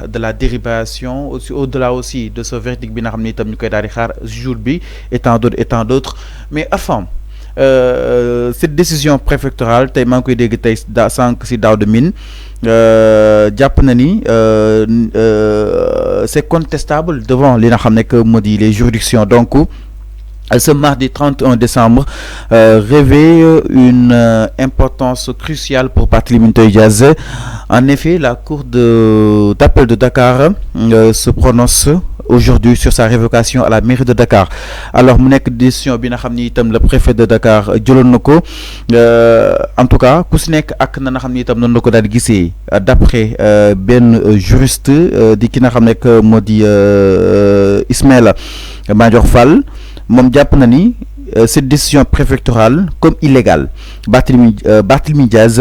de la dérivation aussi au-delà aussi de ce verdict bi nga xam ni itam ñu koy daal di xaar jour bi et tant d'autres mais enfin cette décision préfectorale tey maa ngi koy dégg tey sànq si daaw de mine jàpp na ni c'est contestable devant li nga xam ne que moo di les juridictions donc ce mardi 31 décembre revêt une importance cruciale pour Barthélémy Toye Dias. En effet, la Cour d'appel de Dakar se prononce aujourd'hui sur sa révocation à la mairie de Dakar. Alors mu nekk décision bi nga xam ni itam le préfet de Dakar jëloon na ko en tout cas ku si nekk ak na nga xam ni itam noonu la ko daal di gisee d'après benn juriste di ki nga xam ne que moo di Ismaïla Madior Fall. moom jàpp na ni cette décision préfectorale comme illégale. Barthélémy Dias,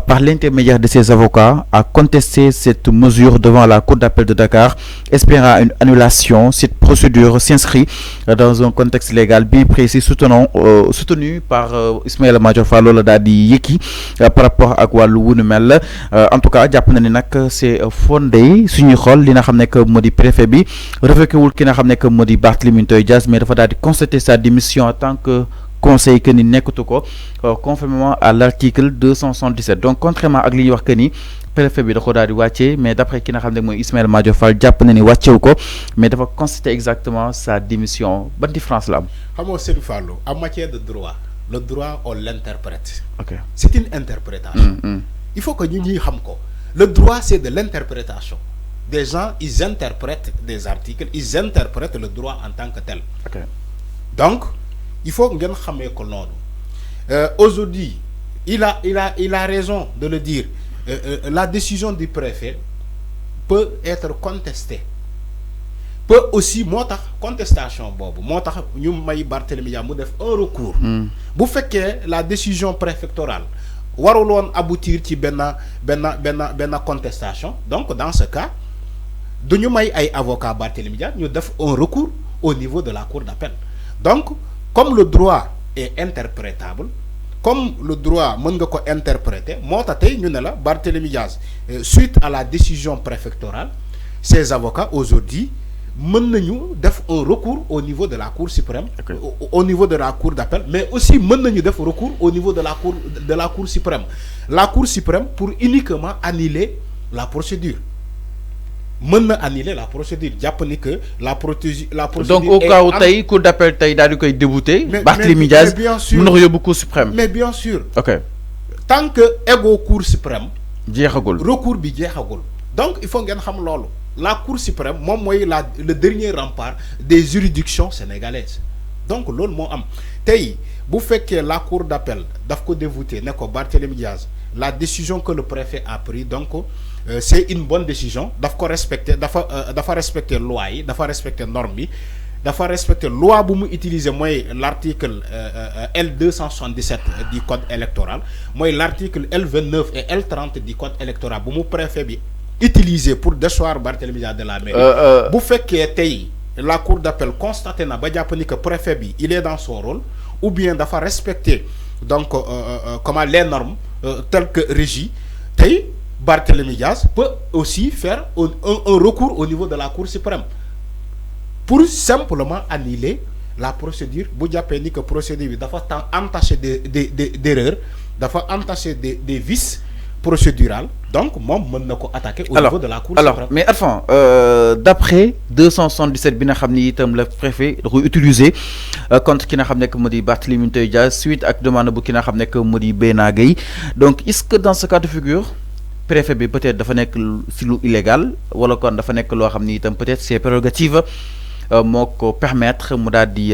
par l'intermédiaire de ses avocats, a contesté cette mesure devant la Cour d'appel de Dakar, espérant une annulation. Cette procédure s'inscrit dans un contexte légal bien précis, soutenu par Ismaïla Madior Fall la daal di yëkki par rapport ak wàllu wu nu mel. En tout cas jàpp na ni nag c'est fondé suñuy xool li nga xam ne que moo di préfet bi révoqué wul ki nga xam ne que moo di Barthélémy Toye Dias, mais dafa daal di constater sa démission en tant que conseil que ni nekkatu ko conformément à l'article 277. Donc contrairement ak li ñuy wax que ni préfet bi da ko daal di wàccee, mais d'après ki nga xam ne mooy Ismaïla Madior Fall jàpp na ni wàccewu ko, mais dafa constater exactement sa démission. Ban différence la am. xam nga Serigne Fallou en matière de droit, le droit on l'interprète. Ok. C'est une interprétation. Il faut que ñu ñuy xam ko. Le droit c'est de l'interprétation. Des gens ils interprètent des articles, ils interprètent le droit en tant que tel. Ok. Donc il faut ngeen xamee ko noonu. Aujourd'hui il a raison de le dire. La décision du préfet peut être contestée. Peut aussi moo tax contestation boobu moo tax ñu may Barthélémy Dias mu def un recours. bu fekkee la décision préfectorale waruloon aboutir ci benn contestation, donc dans ce cas du ñu may ay avocat Barthélémy Dias ñu def un recours au niveau de la cour d'appel. Donc comme le droit est interprétable, comme le droit mën nga ko interpréter, moo tax tey ñu ne la Barthélémy Dias suite à la décision préfectorale, ses avocats aujourd'hui mën nañu def un recours au niveau de la cour suprême. Okay. Au niveau de la cour d'appel, mais aussi mën nañu def recours au niveau de la cour suprême. La cour suprême pour uniquement annuler la procédure. Mën na annuler la procédure, jàpp ni que la procédure. Donc au cas où tey cour d'appel tey daal di koy débouter. Barthélémy Dias mën na ko yóbbu cour suprême. Mais bien sûr. Ok. Tant que ego cour suprême. jeexagul recours bi jeexagul. Donc il faut ngeen xam loolu. La cour suprême moom mooy le dernier rempart des juridictions sénégalaises. Donc loolu moo am tey bu fekkee la cour d'appel daf ko débouter ne ko Barthélémy Dias, la décision que le préfet a pris, donc c'est une bonne décision, daf ko respecter, dafa respecter loi yi, dafa respecter norme bi, dafa respecter loi bu mu utiliser mooy l'article L277 du code électoral, mooy l'article L29 et L30 du code électoral bu mu préfet bi utilisé pour déchoir Barthélémy Dias de la mairie. Bu fekkee tey la cour d'appel constaté na ba jàpp ni que préfet bi il est dans son rôle, ou bien dafa respecter donc comment les normes telles que régies, tey Barthélémy Dias peut aussi faire un recours au niveau de la cour suprême pour simplement annuler la procédure bu jàppee ni que procédure bi dafa entaché d'erreurs, dafa entaché des vices procédural, donc moom mën na ko attaquer au niveau de la cour suprême. Mais enfin d'après 277 bi nga xam ni itam le préfet da koy utiliser contre ki nga xam ne que moo di Barthélémy Toye Dias suite ak demande bu ki nga xam ne que moo di Beyna Gueye. Donc est-ce que dans ce cas de figure préfet bi peut-être dafa nekk si lu illégal, wala kon dafa nekk loo xam ni itam peut-être ses prérogatives moo ko permettre mu daal di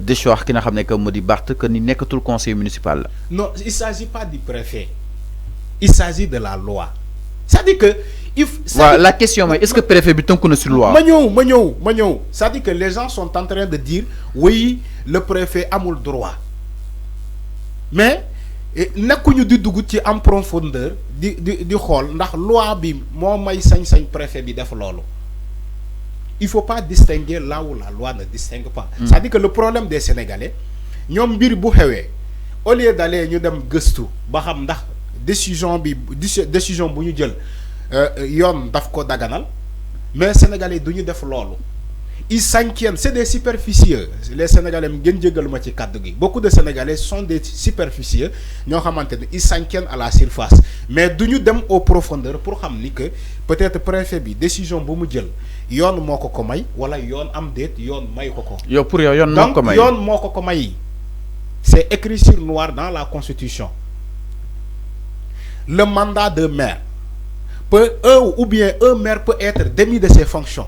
déchoir ki nga xam ne que moo di Barth que ni nekkatul conseil municipal la. Non, il s'agit pas du préfet. Il s'agit de la loi. C'est-à-dire que la question est, est-ce que le préfet est tënku na sur loi? ma ñëw. C'est-à-dire que les gens sont en train de dire oui, le préfet amul droit. Mais nekkuñu di dugg ci en profondeur di xool ndax loi bi moo may sañ-sañ préfet bi def loolu. Il faut pas distinguer là où la loi ne distingue pas. C'est-à-dire que le problème des Sénégalais, ñoom mbir bu xewee au lieu d'aller ñu dem gëstu ba xam ndax décision bu ñu jël yoon daf ko daganal mais sénégalais duñu def lolu ils s'inquiètent, c'est des superficieux les sénégalais ngeen jégal ma ci cadre gi beaucoup de sénégalais sont des superficieux ñoo xamantene ils s'inquiètent à la surface mais duñu dem au profondeur pour xam ni que peut-être préfet bi décision bu mu jël yoon moko ko may wala yoon am déet yoon may ko ko. yow pour yow yoon moo ko may yoon moko ko may c'est écrit sur noir dans la constitution. Le mandat de maire peut un maire peut être démis de ses fonctions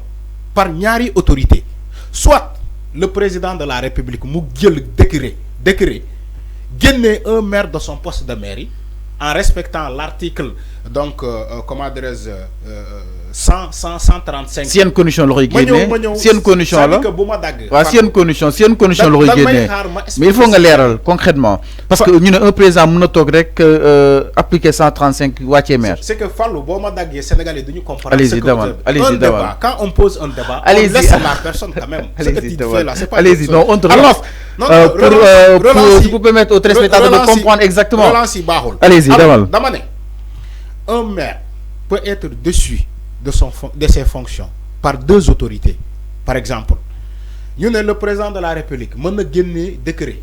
par ñaari autorité soit le président de la République mu jël décret génne un maire de son poste de mairie en respectant l'article donc comment dirais-je 135. Si une condition la koy génne si une condition la waaw si une condition la koy génne mais il faut nga leeral concrètement parce que ñu ne un président mën na toog rek appliquer 135 wàccee maire. c'est que Fallou boo ma daggee Sénégalais duñu comprendre. allez-y demal allez-y demal quand on pose un débat on laisse la personne quand même. Ce que tu fais là c'est pas allez-y non on te relance pour vous permettre aux téléspectateurs de comprendre exactement. Allez-y demal dama ne un maire peut être déçu de ses fonctions par deux autorités. Par exemple, le président de la République mën na génne décret.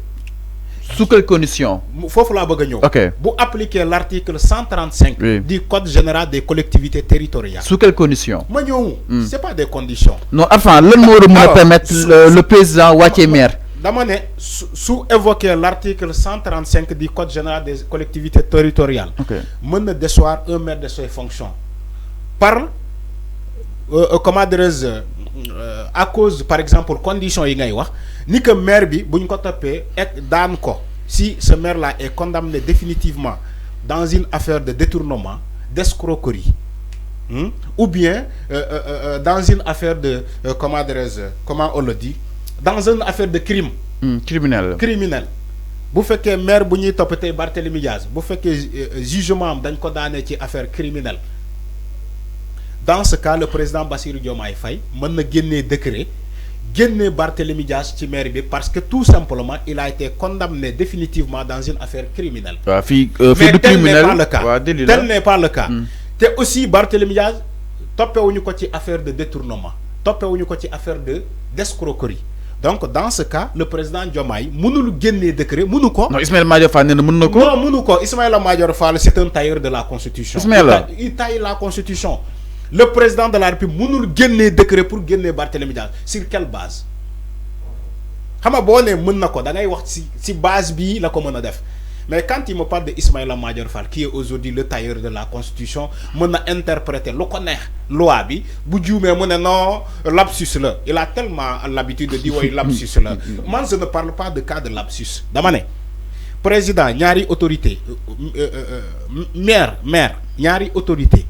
Sous quelles conditions? Foofu laa bëgg a ñëw. Ok. Bu appliquer l'article 135 du code général des collectivités territoriales. Sous quelles conditions? Ma ñëw. C'est pas des conditions. Non, enfin, lan moo war a mën a permettre le président wàccee maire. Dama ne sous évoquer l'article 135 du code général des collectivités territoriales. Mën na déchoir un maire de ses fonctions par comment dirais-je à cause par exemple conditions yi ngay wax ni que maire bi buñ ko topé ek daan ko si ce maire là est condamné définitivement dans une affaire de détournement, d'escroquerie ou bien dans une affaire de comment dirais-je comment on le dit dans une affaire de crime criminel bu fekkee maire bu ñuy topp tey Barthélémy Diaz bu fekkee jugement am dañ ko daanee ci affaire criminelle. Dans ce cas, le président Bassirou Diomaye Faye mën na génnee décret génnee Barthélémy Dias ci maire bi parce que tout simplement il a été condamné définitivement dans une affaire criminelle. Mais tel n'est pas le cas. Tel n'est pas le cas. Te aussi Barthélémy Dias toppewuñu ko ci affaire de détournement toppewuñu ko ci affaire d'escroquerie. Donc dans ce cas le président Diomaye mënul génnee décret mënu ko. Non, Ismaïla Madior Fall nee na mën na ko. Non mënu ko. Ismaïla Madior Fall c'est un tailleur de la constitution. Il taille la constitution. Le président de la République mënul génnee décret pour génner Barthélémy Dias sur quelle base xam nga boo nee mën na ko da ngay wax si base bi la ko mën a def mais quand il me parle de Ismaïla Madior Fall qui est aujourd'hui le tailleur de la constitution mën na interpréter lu ko neex loi bi bu juumee mu ne non lapsus la il a tellement l'habitude de dire way lapsus la man je ne parle pas de cas de lapsus dama ne président ñaari autorité maire ñaari autorité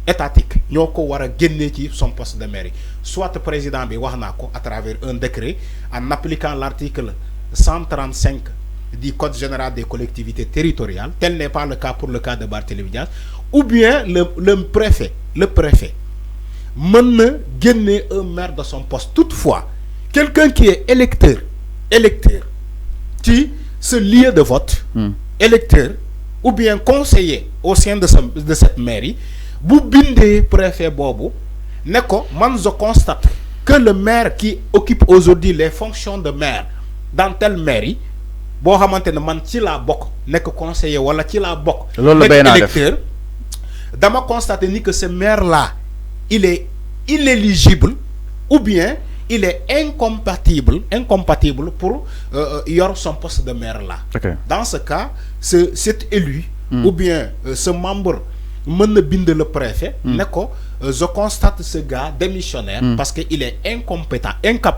étatique ñoo ko war a génnee ci son poste de maire soit président bi wax naa ko à travers un décret en appliquant l'article 135 du code général des collectivités territoriales tel n'est pas le cas pour le cas de Barthélémy Dias ou bien le préfet mën na génnee un maire de son poste. Toutefois quelqu'un qui est électeur ci ce lieu de vote électeur ou bien conseiller au sein de cette mairie bu bindee préfet bobu ne ko man je constate que le maire qui occupe aujourd'hui les fonctions de maire dans telle mairie bo xamantene man ci la bok nek conseiller wala ci la bok nek électeur dama constater ni que ce maire là il est inéligible ou bien il est incompatible pour yor son poste de maire là. Dans ce cas cet élu ou bien ce membre mën na bind le préfet ne ko je constate ce gars démissionnaire parce que il est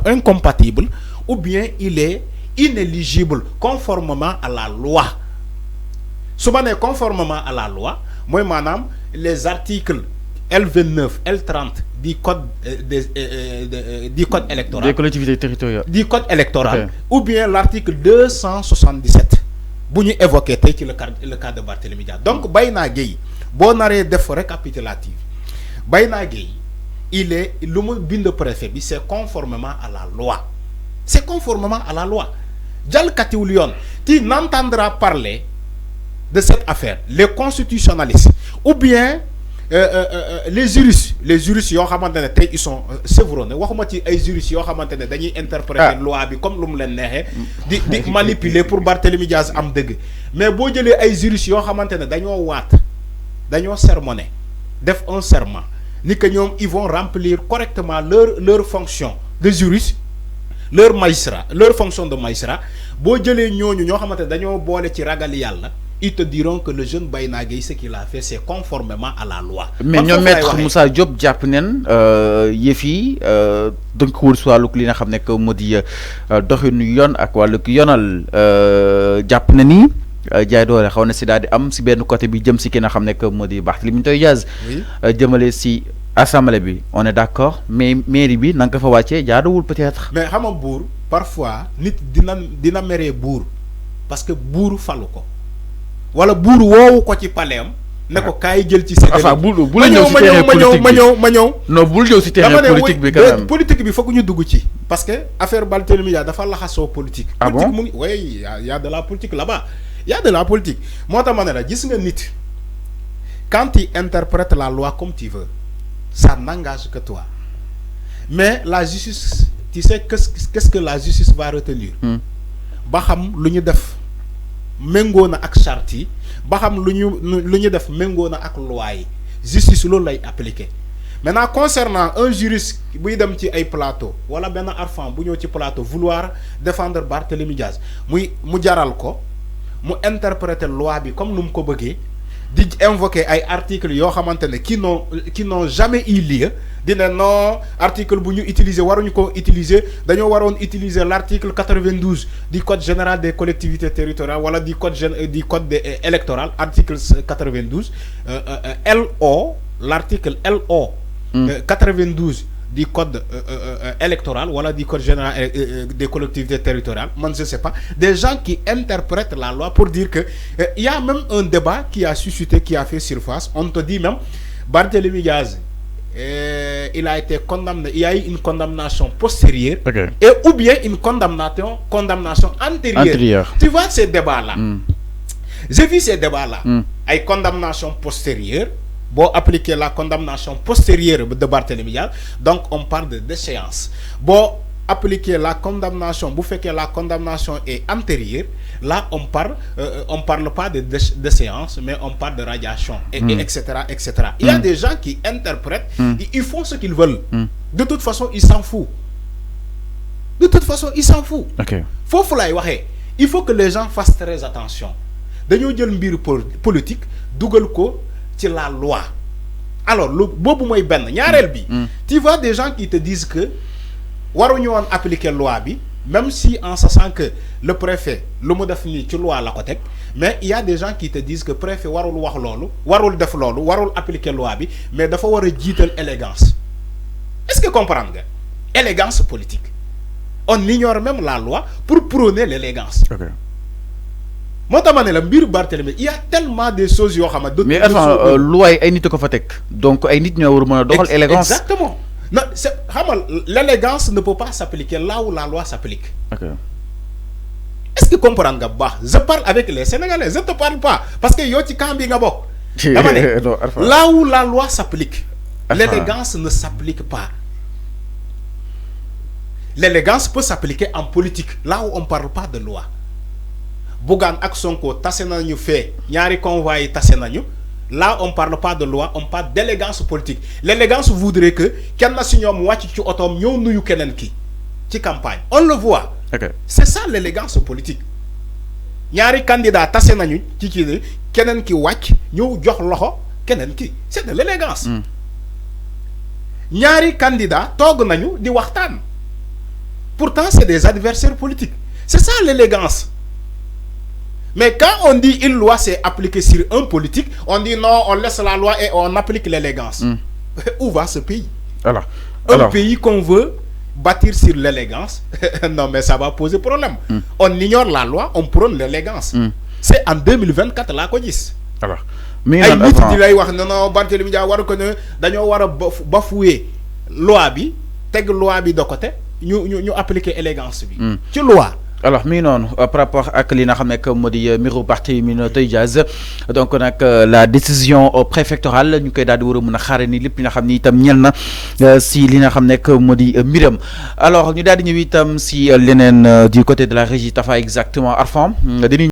incompatible ou bien il est inéligible conformément à la loi. Su ma nee conformément à la loi mooy maanaam les articles L29 L30 du code du code électoral des collectivités territoriales du code électoral ou bien l'article 277 bu ñu évoqué tey ci le cas de Barthélémy Dias. Donc Bayna Gueye boo naree def récapitulative Bayna Gueye il est lu mu bind préfet bi c'est conformément à la loi. C'est conformément à la loi. Jalkatiwul yoon tu n'entendras parler de cette affaire les constitutionnalistes ou bien les juristes yoo xamante ne tey ils sont chevronnés waxuma ci ay juristes yoo xamante ne dañuy interpréter loi bi comme lu mu leen neexee di manipuler pour Barthélémy Diaz am dëgg mais boo jëlee ay juristes yoo xamante ne dañoo sermonné def un serment ni que ñoom ils vont remplir correctement leur fonction de juriste leur magistrat leur fonction de magistrat boo jëlee ñooñu ñoo xamante ne dañoo boole ci ragal yàlla ils te diront que le jeune Bayna Gueye ce qu'il a fait c'est conformément à la loi. mais ñoom maître Moussa Diop jàpp neen yëf yi dañ ko wër si wàllu li nga xam ne que moo di doxinu yoon ak wàllu yoonal jàpp na ni jaay doole xaw na si daal di am si benn côté bi jëm si ki nga xam ne que moo di Barthélémy Diaz jëmale si assemblée bi on est d'accord mais mairie bi na nga ko fa wàccee jaaduwul peut-être. mais xam nga buur parfois nit dina meree buur parce que buur falu ko. wala buur woowu ko ci paleem ne ko kaay jël ci séddale. enfin bu la ñëw si terrain politique bi ma ñëw. non bul ñëw si terrain politique bi quand même. politique bi foog ñu dugg ci. parce que affaire Barthélémy Diaz dafa laxasoo politique. Ah bon politique mu ngi oui y a de la politique là-bas y a de la politique moo tax ma ne la gis nga nit quand tu interprètes la loi comme tu veux ça n'engage que toi mais la justice tu sais qu'est-ce que la justice va retenir. ba xam lu ñu def. méngoo na ak charte yi ba xam lu ñu def méngoo na ak loi yi justice loolu lay appliquer maintenant concernant un juriste buy dem ci ay plateau wala benn arfan bu ñëw ci plateau vouloir défendre Barthélémy Diaz mu jaral ko mu interpréter loi bi comme nu mu ko bëggee di invoquer ay articles yoo xamante ne qui n'ont jamais eu lieu dina non article bu ñu utiliser waruñu ko utiliser dañoo waroon utiliser l'article 92 du code général des collectivités territoriales wala du code électoral article 92 LO l'article LO 92 du code électoral wala du code général des collectivités territoriales man je sais pas des gens qui interprètent la loi pour dire que il y a même un débat qui a suscité qui a fait surface on te dit même Barthélémy Diaz il a été condamné il y a eu une condamnation postérieure et ou bien une condamnation antérieure. Tu vois ces débats là j'ai vu ces débats là ay condamnation postérieure bon appliquer la condamnation postérieure de Barthélémy Diaz donc on parle de déchéance bon appliquer la condamnation bu fekkee la condamnation est antérieure là on parle pas de déchéance mais on parle de radiation et etc. Il y a des gens qui interprètent ils font ce qu'ils veulent de toute façon ils s'en foutent foofu lay waxee il faut que les gens fassent très attention dañoo jël mbiru politique dugal ko ci la loi alors lu boobu mooy benn ñaareel bi tu vois des gens qui te disent que waruñu woon appliquer loi bi même si en sachant que le préfet lu mu def nii ci loi la ko teg mais il y a des gens qui te disent que préfet warul wax loolu warul def loolu warul appliquer loi bi mais dafa war a jiital élégance est-ce que comprendre nga élégance politique on ignore même la loi pour prôner l'élégance. moo tax ma ne la mbiru Barthélémy il y a tellement de choses yoo xam ne. mais attends loi yi ay nit a ko fa teg donc ay nit ñoo war a mën a doxal élégance. exactement non c'est xamal l'élégance ne peut pas s'appliquer là où la loi s'applique. Est-ce que comprendre nga bu baax je parle avec les Sénégalais je te parle pas parce que yow ci camp bi nga bokk. dama ne là où la loi s'applique. l'élégance ne s'applique pas. L'élégance peut s'appliquer en politique là où on parle pas de loi. Bougane ak Sonko tase nañu fee ñaari convois yi tase nañu là on parle pas de loi on parle d'élégance politique l'élégance voudrait que kenn na si ñoom wàcc ci otoom ñëw nuyu keneen ki ci campagne on le voit. C'est ça l'élégance politique ñaari candidat tase nañu ci kii keneen ki wàcc ñëw jox loxo keneen ki c'est de l'élégance. ñaari candidat toog nañu di waxtaan pourtant c'est des adversaires politiques c'est ça l'élégance. Mais quand on dit une loi c'est appliqué sur un politique, on dit non, on laisse la loi et on applique l'élégance. Où va ce pays? Un pays qu'on veut bâtir sur l'élégance, non mais ça va poser problème. On ignore la loi, on prône l'élégance. C'est en 2024 là qu'on dit. Mais ay nit di lay wax non Barthélémy Diaz war ko ne dañoo war a bafouer loi bi teg loi bi de côté ñu appliquer élégance bi ci loi. alors mi non par rapport ak li nga xam ne que moo di mbiru Barthélémy Dias donc nag la décision préfectorale ñu koy daal di war a mën a xaare ni lépp li nga xam ni itam ñel na si li nga xam ne que moo di mbiram alors ñu daal di ñëw itam si leneen du côté de la régie Tafa exactement Arfam